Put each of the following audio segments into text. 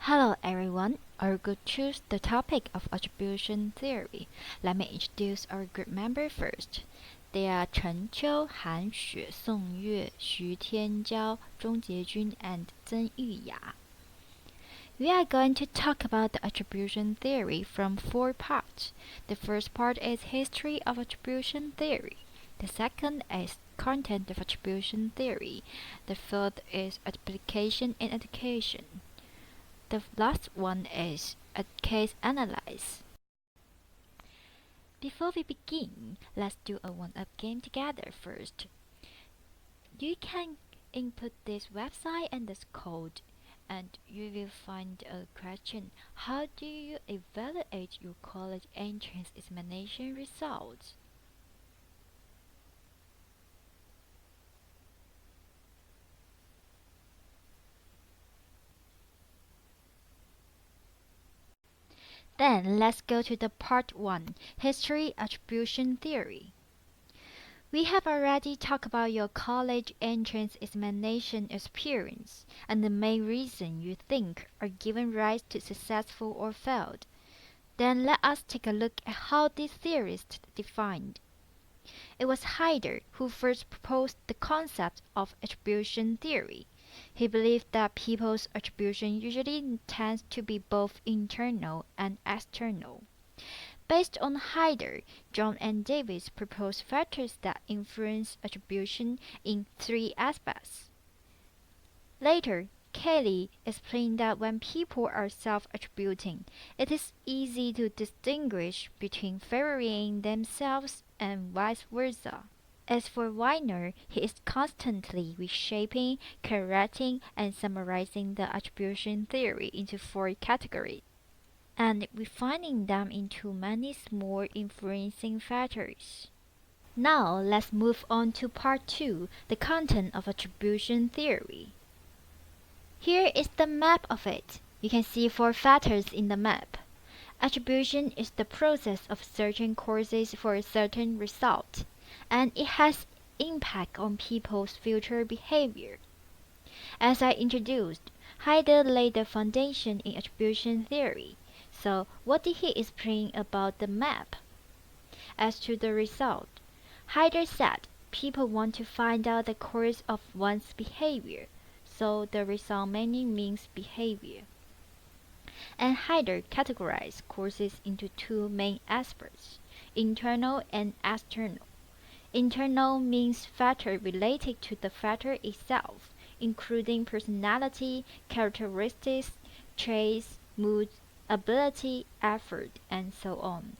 Hello everyone, our group choose the topic of attribution theory. Let me introduce our group member first. They are Chen Qiu, Han Xue, Song Yue, Xu Tianjiao, Zhong Jiejun, and Zhen Yuya. We are going to talk about the attribution theory from 4 parts. The first part is history of attribution theory. The second is content of attribution theory. The third is application in education. The last one is a case analysis. Before we begin, let's do a one-up game together first. You can input this website and this code, and you will find a question. How do you evaluate your college entrance examination results? Then let's go to the part 1, history attribution theory. We have already talked about your college entrance examination experience and the main reason you think are given rise to successful or failed. Then let us take a look at how these theorists defined. It was Heider who first proposed the concept of attribution theory. He believed that people's attribution usually tends to be both internal and external. Based on Heider, John and Davis proposed factors that influence attribution in 3 aspects. Later, Kelly explained that when people are self-attributing, it is easy to distinguish between favoring themselves and vice versa. As for Weiner, he is constantly reshaping, correcting, and summarizing the attribution theory into 4 categories, and refining them into many small influencing factors. Now let's move on to part 2, the content of attribution theory. Here is the map of it. You can see 4 factors in the map. Attribution is the process of searching causes for a certain result, and it has impact on people's future behavior. As I introduced, Heider laid the foundation in attribution theory. So what did he explain about the map? As to the result, Heider said people want to find out the cause of one's behavior, so the result mainly means behavior. And Heider categorized causes into 2 main aspects, internal and external. Internal means factor related to the factor itself, including personality, characteristics, traits, moods, ability, effort, and so on.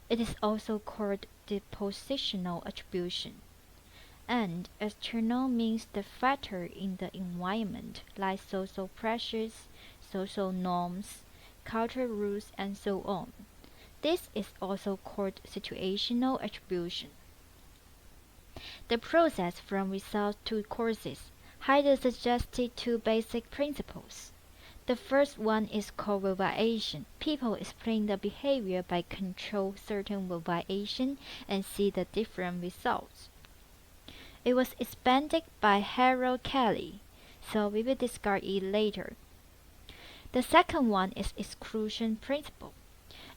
It is also called dispositional attribution. And external means the factor in the environment, like social pressures, social norms, cultural rules, and so on. This is also called situational attribution. The process from results to causes. Heider suggested 2 basic principles. The first one is called variation. People explain the behavior by control certain variation and see the different results. It was expanded by Harold Kelly, so we will discuss it later. The second one is exclusion principle.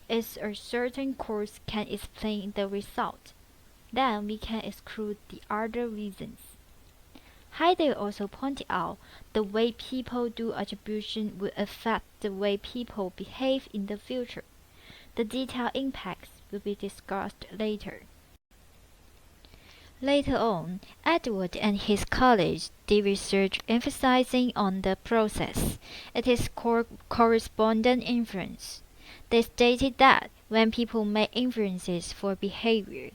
If a certain cause can explain the result, then we can exclude the other reasons. Heider also pointed out the way people do attribution will affect the way people behave in the future. The detailed impacts will be discussed later. Later on, Edward and his colleagues did research emphasizing on the process. It is called correspondent inference. They stated that when people make inferences for behavior,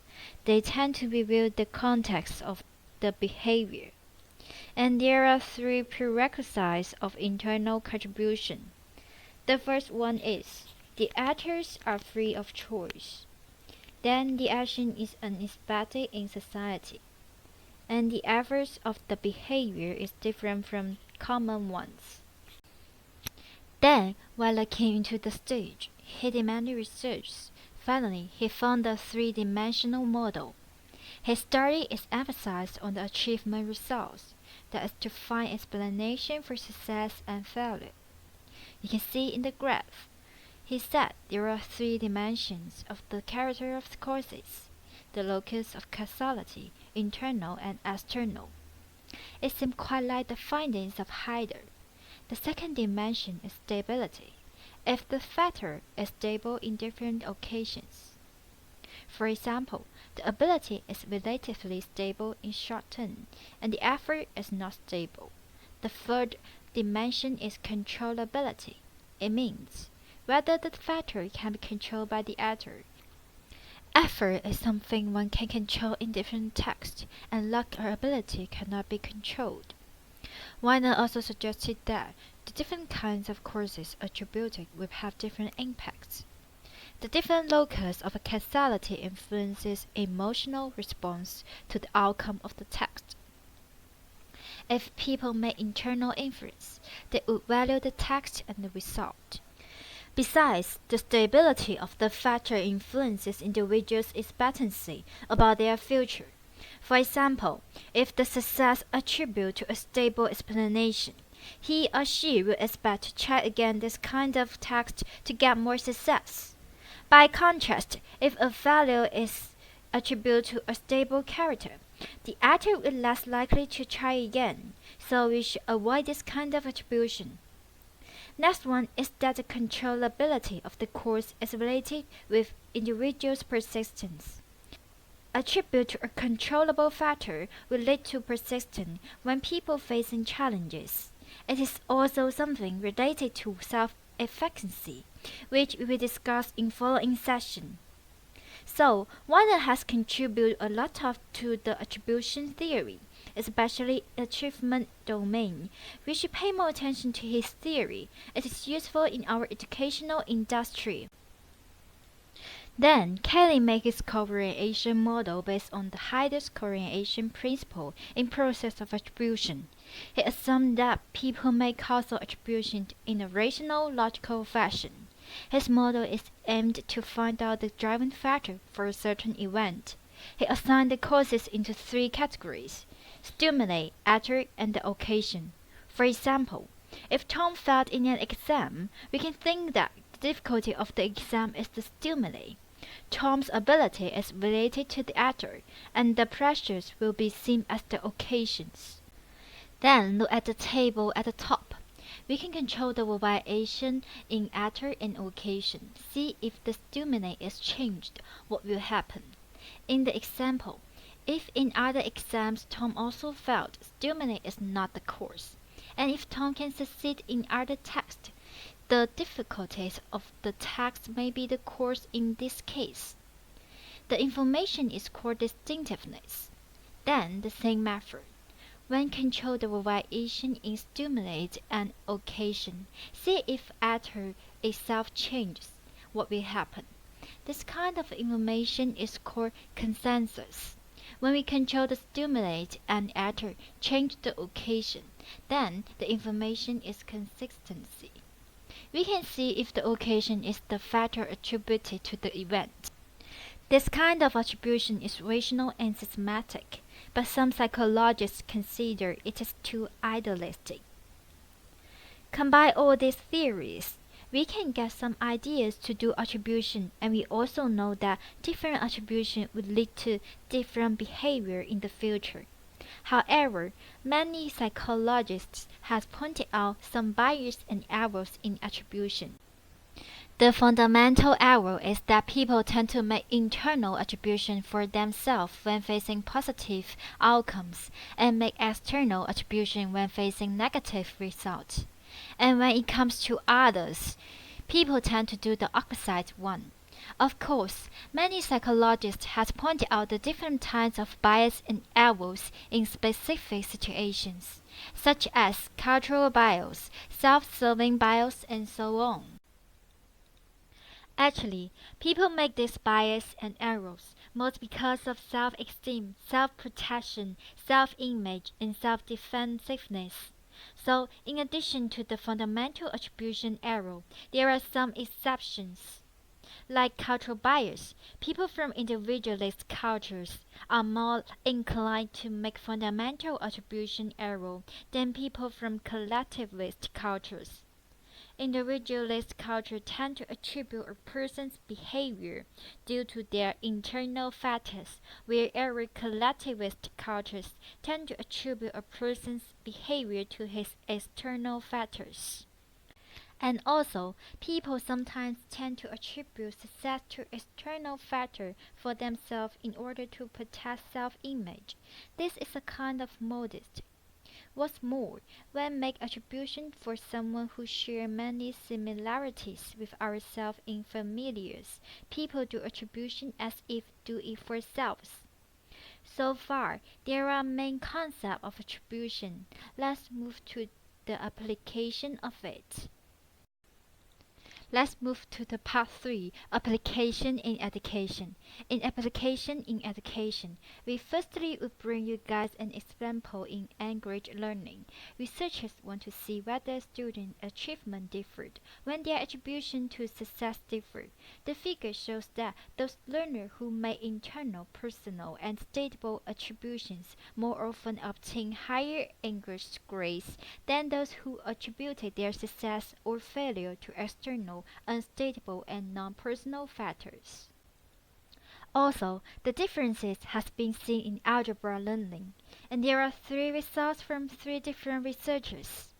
they tend to reveal the context of the behavior. And there are 3 prerequisites of internal contribution. The first one is the actors are free of choice. Then the action is unexpected in society, and the efforts of the behavior is different from common ones. Then, while came into the stage, he demanded research. Finally, he found the 3-dimensional model. His study is emphasized on the achievement results, that is to find explanation for success and failure. You can see in the graph. He said there are three dimensions of the character of the courses: the locus of causality, internal and external. It seemed quite like the findings of Hyder. The second dimension is stability, if the factor is stable in different occasions. For example, the ability is relatively stable in short term, and the effort is not stable. The third dimension is controllability. It means whether the factor can be controlled by the actor. Effort is something one can control in different texts, and luck or ability cannot be controlled. Weiner also suggested that the different kinds of courses attributed will have different impacts. The different locus of a causality influences emotional response to the outcome of the text. If people make internal inference, they would value the text and the result. Besides, the stability of the factor influences individuals' expectancy about their future. For example, if the success attribute to a stable explanation, he or she will expect to try again this kind of text to get more success. By contrast, if a value is attributed to a stable character, the actor is less likely to try again, so we should avoid this kind of attribution. Next one is that the controllability of the course is related with individuals' persistence. Attribute to a controllable factor will lead to persistence when people facing challenges. It is also something related to self-efficacy, which we will discuss in following session. So, Weiner has contributed a lot to the attribution theory, especially achievement domain. We should pay more attention to his theory. It is useful in our educational industry. Then, Kelly makes his correlation model based on the Hyder's correlation principle in process of attribution. He assumed that people make causal attribution in a rational, logical fashion. His model is aimed to find out the driving factor for a certain event. He assigned the causes into three categories: stimuli, actor, and the occasion. For example, if Tom failed in an exam, we can think that the difficulty of the exam is the stimuli. Tom's ability is related to the actor, and the pressures will be seen as the occasions. Then look at the table at the top. We can control the variation in actor and occasion. See if the stimuli is changed, what will happen. In the example, if in other exams Tom also failed, stimuli is not the cause. And if Tom can succeed in other texts, the difficulties of the text may be the cause in this case. The information is called distinctiveness. Then the same method. When control the variation in stimulate and occasion, see if actor itself changes, what will happen. This kind of information is called consensus. When we control the stimulate and actor change the occasion, then the information is consistency. We can see if the occasion is the factor attributed to the event. This kind of attribution is rational and systematic, but some psychologists consider it is too idealistic. Combine all these theories, we can get some ideas to do attribution, and we also know that different attribution would lead to different behavior in the future. However, many psychologists have pointed out some bias and errors in attribution. The fundamental error is that people tend to make internal attribution for themselves when facing positive outcomes and make external attribution when facing negative results. And when it comes to others, people tend to do the opposite one. Of course, many psychologists have pointed out the different types of bias and errors in specific situations, such as cultural bias, self-serving bias, and so on. Actually, people make these bias and errors most because of self-esteem, self-protection, self-image, and self-defensiveness. So, in addition to the fundamental attribution error, there are some exceptions. Like cultural bias, people from individualist cultures are more inclined to make fundamental attribution error than people from collectivist cultures. Individualist culture tend to attribute a person's behavior due to their internal factors, whereas collectivist cultures tend to attribute a person's behavior to his external factors. And also, people sometimes tend to attribute success to external factor for themselves in order to protect self-image. This is a kind of modesty. What's more, when make attribution for someone who share many similarities with ourselves in familiars, people do attribution as if do it for selves. So far, there are main concepts of attribution. Let's move to the application of it. Let's move to the part 3, application in education. In application in education, we firstly will bring you guys an example in language learning. Researchers want to see whether student achievement differed when their attribution to success differed. The figure shows that those learners who made internal, personal, and stateable attributions more often obtain higher English grades than those who attributed their success or failure to external, unstateable, and non-personal factors. Also, the differences has been seen in algebra learning, and there are 3 results from 3 different researchers.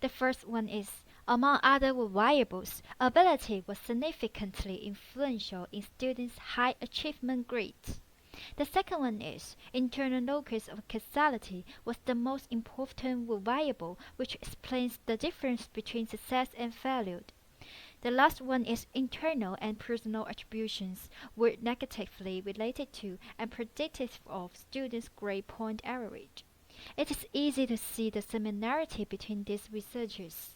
The first one is, among other variables, ability was significantly influential in students' high achievement grades. The second one is, internal locus of causality was the most important variable which explains the difference between success and failure. The last one is, internal and personal attributions were negatively related to and predictive of students' grade point average. It is easy to see the similarity between these researchers.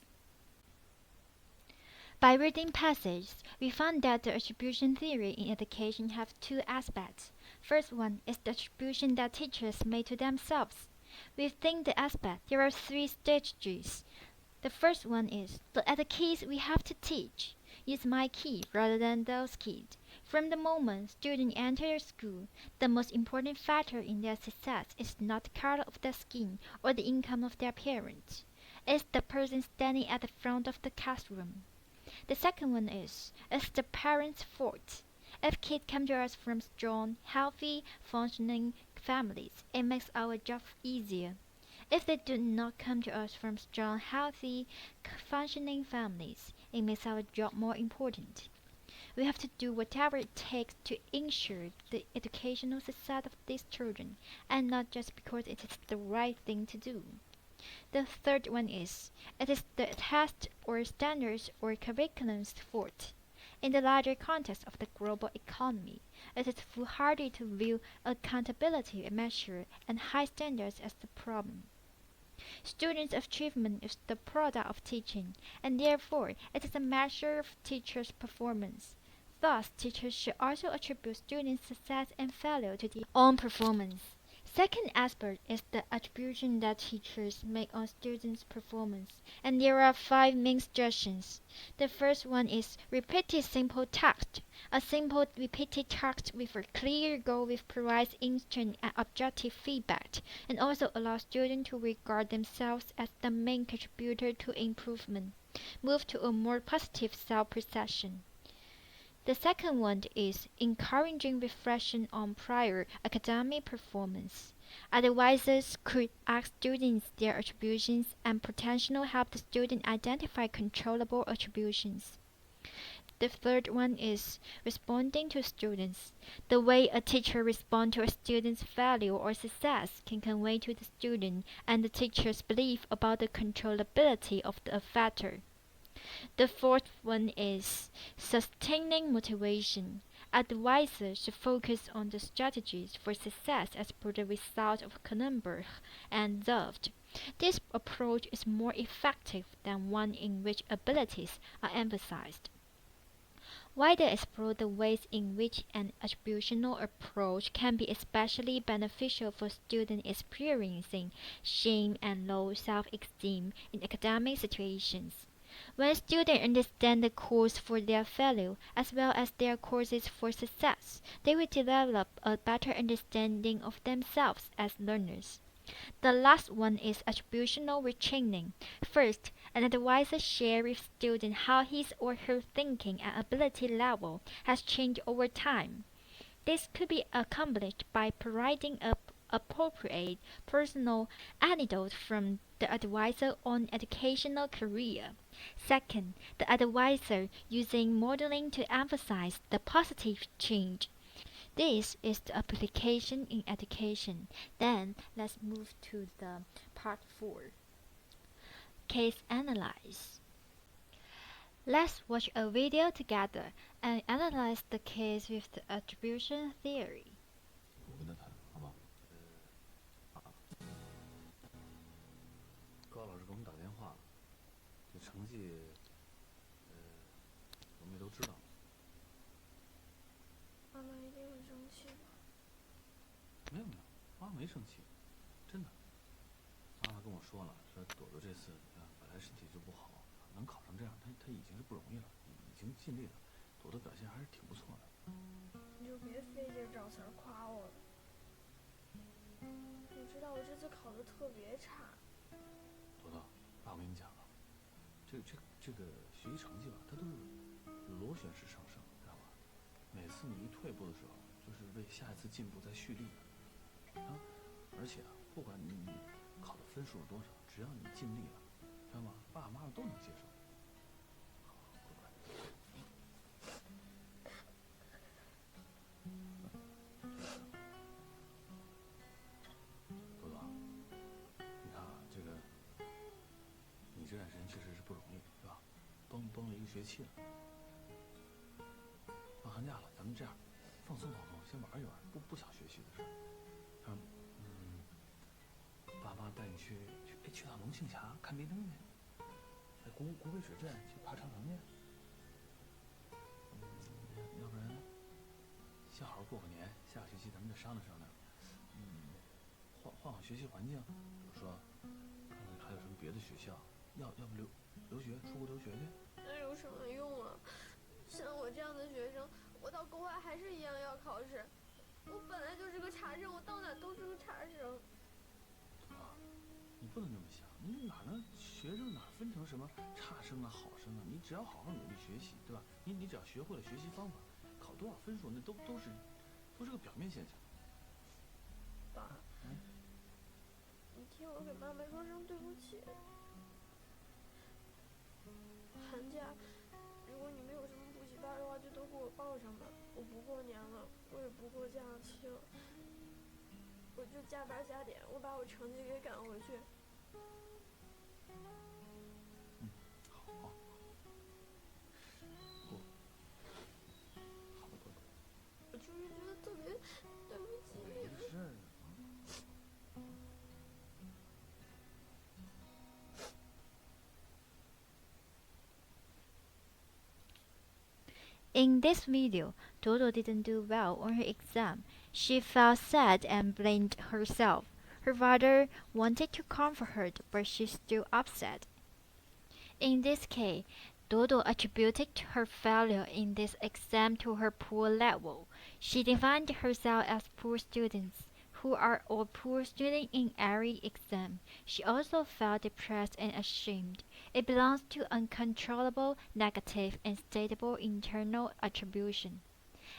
By reading passages, we found that the attribution theory in education have 2 aspects. First one is the attribution that teachers make to themselves. Within the aspect, there are 3 strategies. The first one is, look at the kids we have to teach. Use my kid rather than those kids. From the moment students enter school, the most important factor in their success is not the color of their skin or the income of their parents. It's the person standing at the front of the classroom. The second one is, it's the parents' fault. If kids come to us from strong, healthy, functioning families, it makes our job easier. If they do not come to us from strong, healthy, functioning families, it makes our job more important. We have to do whatever it takes to ensure the educational success of these children, and not just because it is the right thing to do. The third one is, it is the test or standards or curriculum's fault. In the larger context of the global economy, it is foolhardy to view accountability measure and high standards as the problem. Students' achievement is the product of teaching, and therefore it is a measure of teachers' performance. Thus, teachers should also attribute students' success and failure to their own performance. Second aspect is the attribution that teachers make on students' performance, and there are 5 main suggestions. The first one is repeated simple text. A simple repeated text with a clear goal which provides instant and objective feedback, and also allows students to regard themselves as the main contributor to improvement. Move to a more positive self-perception. The second one is encouraging reflection on prior academic performance. Advisors could ask students their attributions and potentially help the student identify controllable attributions. The third one is responding to students. The way a teacher responds to a student's failure or success can convey to the student and the teacher's belief about the controllability of the factor. The fourth one is sustaining motivation. Advisors should focus on the strategies for success as per the result of Cronenberg and Zoft. This approach is more effective than one in which abilities are emphasized. Wider explore the ways in which an attributional approach can be especially beneficial for students experiencing shame and low self-esteem in academic situations. When students understand the cause for their failure as well as their causes for success, they will develop a better understanding of themselves as learners. The last one is attributional retraining. First, An advisor shares with students how his or her thinking and ability level has changed over time. This could be accomplished by providing appropriate personal anecdotes from the advisor's own educational career. Second, the advisor using modeling to emphasize the positive change. This is the application in education. Then let's move to the part 4. Case analyze. Let's watch a video together and analyze the case with the attribution theory. 我跟他谈，好吗？高老师给我们打电话了，这成绩，我们也都知道。妈妈一定会生气的。没有，妈妈没生气，真的。妈妈跟我说了，说朵朵这次本来身体就不好，能考成这样，她已经是不容易了，已经尽力了。朵朵表现还是挺不错的。你就别费劲找词儿夸我了。你知道我这次考得特别差。朵朵，爸，我跟你讲啊，这个学习成绩吧，它都是螺旋式上升，知道吧？每次你一退步的时候，就是为下一次进步在蓄力呢。而且啊，不管你考的分数是多少，只要你尽力了，知道吗？爸爸妈妈都能接受。好，乖乖。朵朵，你看啊，你这段时间确实是不容易，对吧？崩了一个学期了。放寒假了，咱们这样放松放松，先玩一玩，不想学习的事儿。爸妈带你去趟龙庆峡看迷灯去，古北水镇去爬长城去。要不然先好好过个年，下个学期咱们再商量商量。换学习环境，比如说看看还有什么别的学校，要不留学出国留学去。那有什么用啊？像我这样的学生，我到国外还是一样要考试。我本来就是个差生，我到哪都是个差生。你不能这么想，你哪能学生哪分成什么差生啊、好生啊？你只要好好努力学习，对吧？你只要学会了学习方法，考多少分数那都是个表面现象。爸，你替我给妈妈说声对不起。寒假，如果你们有什么补习班的话，就都给我报上吧。我不过年了，我也不过假期了，我就加班加点，我把我成绩给赶回去。好，好的，朵朵。我就是觉得特别对不起你们。没事。In this video, Dodo didn't do well on her exam. She felt sad and blamed herself. Her father wanted to comfort her, but she's still upset. In this case, Dodo attributed her failure in this exam to her poor level. She defined herself as poor students, who are all poor students in every exam. She also felt depressed and ashamed. It belongs to uncontrollable, negative, and stable internal attribution.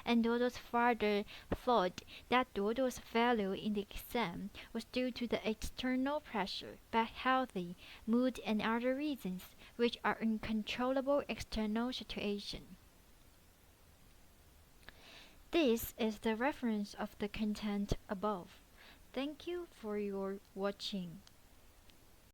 And Dodo's father thought that Dodo's failure in the exam was due to the external pressure, bad health, mood, and other reasons, which are uncontrollable external situation. This is the reference of the content above. Thank you for your watching.